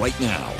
right now.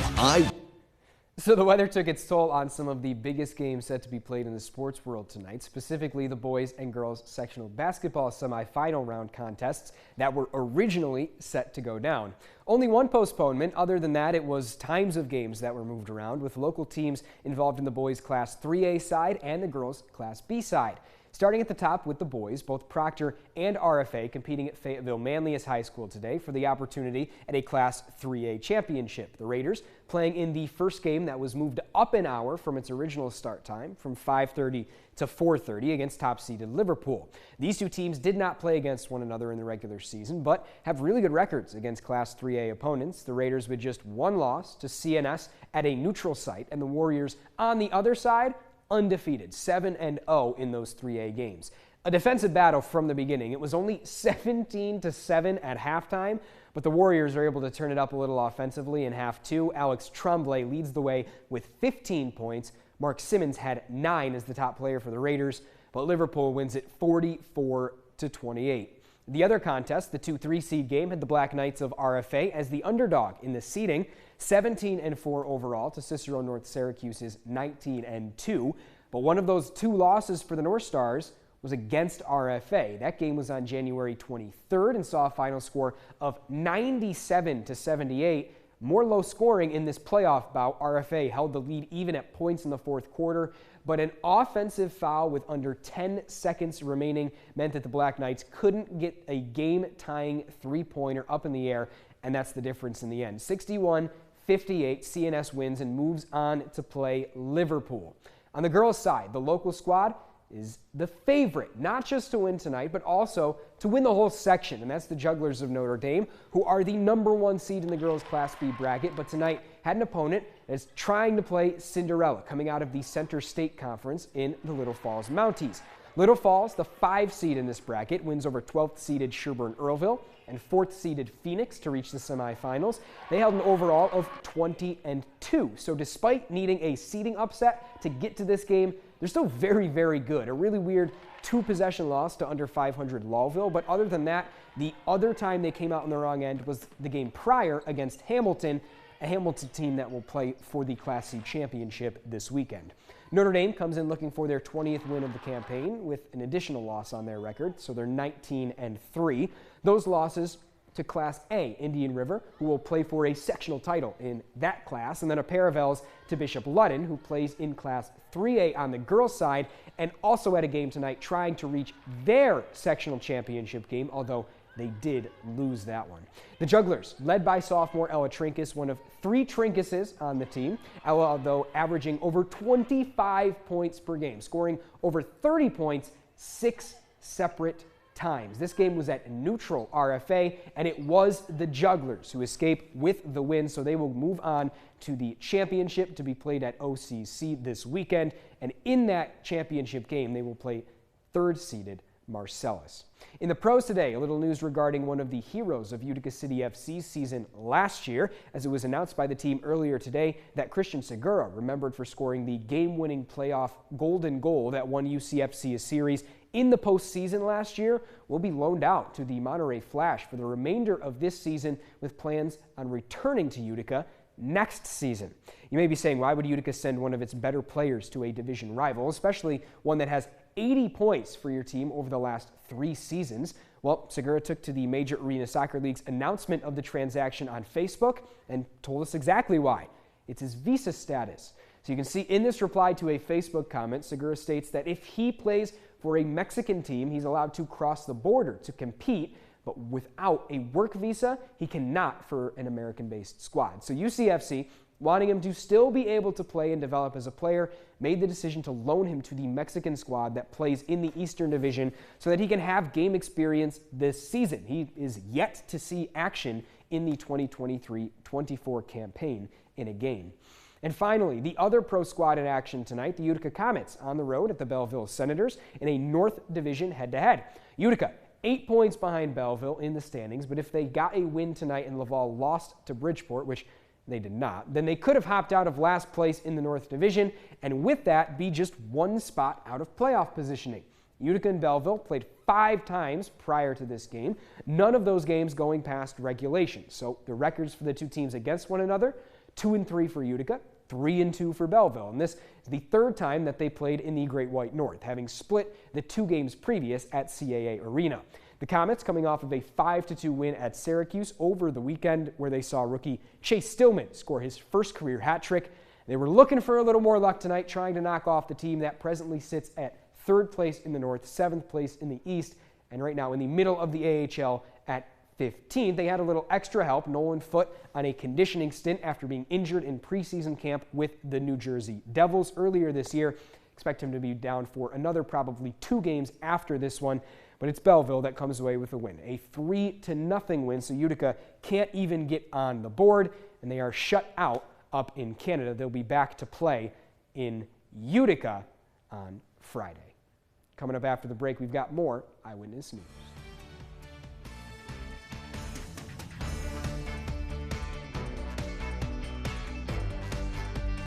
So the weather took its toll on some of the biggest games set to be played in the sports world tonight, specifically the boys and girls sectional basketball semifinal round contests that were originally set to go down. Only one postponement. Other than that, it was times of games that were moved around, with local teams involved in the boys Class 3A side and the girls Class B side. Starting at the top with the boys, both Proctor and RFA competing at Fayetteville Manlius High School today for the opportunity at a Class 3A championship. The Raiders playing in the first game that was moved up an hour from its original start time from 5:30 to 4:30 against top-seeded Liverpool. These two teams did not play against one another in the regular season, but have really good records against Class 3A opponents. The Raiders with just one loss to CNS at a neutral site, and the Warriors on the other side undefeated, 7-0 in those 3A games. A defensive battle from the beginning. It was only 17-7 at halftime, but the Warriors are able to turn it up a little offensively in half two. Alex Tremblay leads the way with 15 points. Mark Simmons had 9 as the top player for the Raiders, but Liverpool wins it 44-28. The other contest, the 2-3 seed game, had the Black Knights of RFA as the underdog in the seeding, 17-4 overall to Cicero North Syracuse's 19-2. But one of those two losses for the North Stars was against RFA. That game was on January 23rd and saw a final score of 97-78. More low scoring in this playoff bout. RFA held the lead even at points in the fourth quarter, but an offensive foul with under 10 seconds remaining meant that the Black Knights couldn't get a game-tying three-pointer up in the air, and that's the difference in the end. 61-58, CNS wins and moves on to play Liverpool. On the girls' side, the local squad is the favorite, not just to win tonight, but also to win the whole section, and that's the Jugglers of Notre Dame, who are the #1 seed in the girls' Class B bracket, but tonight had an opponent that's trying to play Cinderella, coming out of the Center State Conference in the Little Falls Mounties. Little Falls, the 5 seed in this bracket, wins over 12th-seeded Sherburne-Earlville and 4th-seeded Phoenix to reach the semifinals. They held an overall of 20-2, so despite needing a seeding upset to get to this game, they're still very, very good. A really weird 2-possession loss to under 500 Lawville, but other than that, the other time they came out on the wrong end was the game prior against Hamilton, a Hamilton team that will play for the Class C championship this weekend. Notre Dame comes in looking for their 20th win of the campaign with an additional loss on their record, so they're 19-3. Those losses to Class A, Indian River, who will play for a sectional title in that class, and then a pair of L's to Bishop Ludden, who plays in Class 3A on the girls' side, and also at a game tonight trying to reach their sectional championship game, although they did lose that one. The Jugglers, led by sophomore Ella Trinkus, one of 3 Trinkuses on the team. Ella, though, averaging over 25 points per game, scoring over 30 points 6 separate times. This game was at neutral RFA, and it was the Jugglers who escape with the win, so they will move on to the championship to be played at OCC this weekend, and in that championship game, they will play 3rd-seeded Marcellus. In the pros today, a little news regarding one of the heroes of Utica City FC's season last year, as it was announced by the team earlier today that Christian Segura, remembered for scoring the game-winning playoff golden goal that won UCFC a series in the postseason last year, will be loaned out to the Monterey Flash for the remainder of this season, with plans on returning to Utica next season. You may be saying, why would Utica send one of its better players to a division rival, especially one that has 80 points for your team over the last 3 seasons? Well, Segura took to the Major Arena Soccer League's announcement of the transaction on Facebook and told us exactly why. It's his visa status. So you can see in this reply to a Facebook comment, Segura states that if he plays for a Mexican team, he's allowed to cross the border to compete, but without a work visa, he cannot for an American-based squad. So UCFC, wanting him to still be able to play and develop as a player, made the decision to loan him to the Mexican squad that plays in the Eastern Division so that he can have game experience this season. He is yet to see action in the 2023-24 campaign in a game. And finally, the other pro squad in action tonight, the Utica Comets, on the road at the Belleville Senators in a North Division head-to-head. Utica, 8 points behind Belleville in the standings, but if they got a win tonight and Laval lost to Bridgeport, which they did not, then they could have hopped out of last place in the North Division, and with that, be just 1 spot out of playoff positioning. Utica and Belleville played 5 times prior to this game, none of those games going past regulation. So the records for the two teams against one another, 2-3 for Utica, 3-2 for Belleville. And this is the 3rd time that they played in the Great White North, having split the 2 games previous at CAA Arena. The Comets coming off of a 5-2 win at Syracuse over the weekend, where they saw rookie Chase Stillman score his first career hat trick. They were looking for a little more luck tonight, trying to knock off the team that presently sits at 3rd place in the North, 7th place in the East, and right now in the middle of the AHL at 15th. They had a little extra help, Nolan Foote, on a conditioning stint after being injured in preseason camp with the New Jersey Devils earlier this year. Expect him to be down for another probably 2 games after this one. But it's Belleville that comes away with a win, a 3-0 win, so Utica can't even get on the board, and they are shut out up in Canada. They'll be back to play in Utica on Friday. Coming up after the break, we've got more Eyewitness News.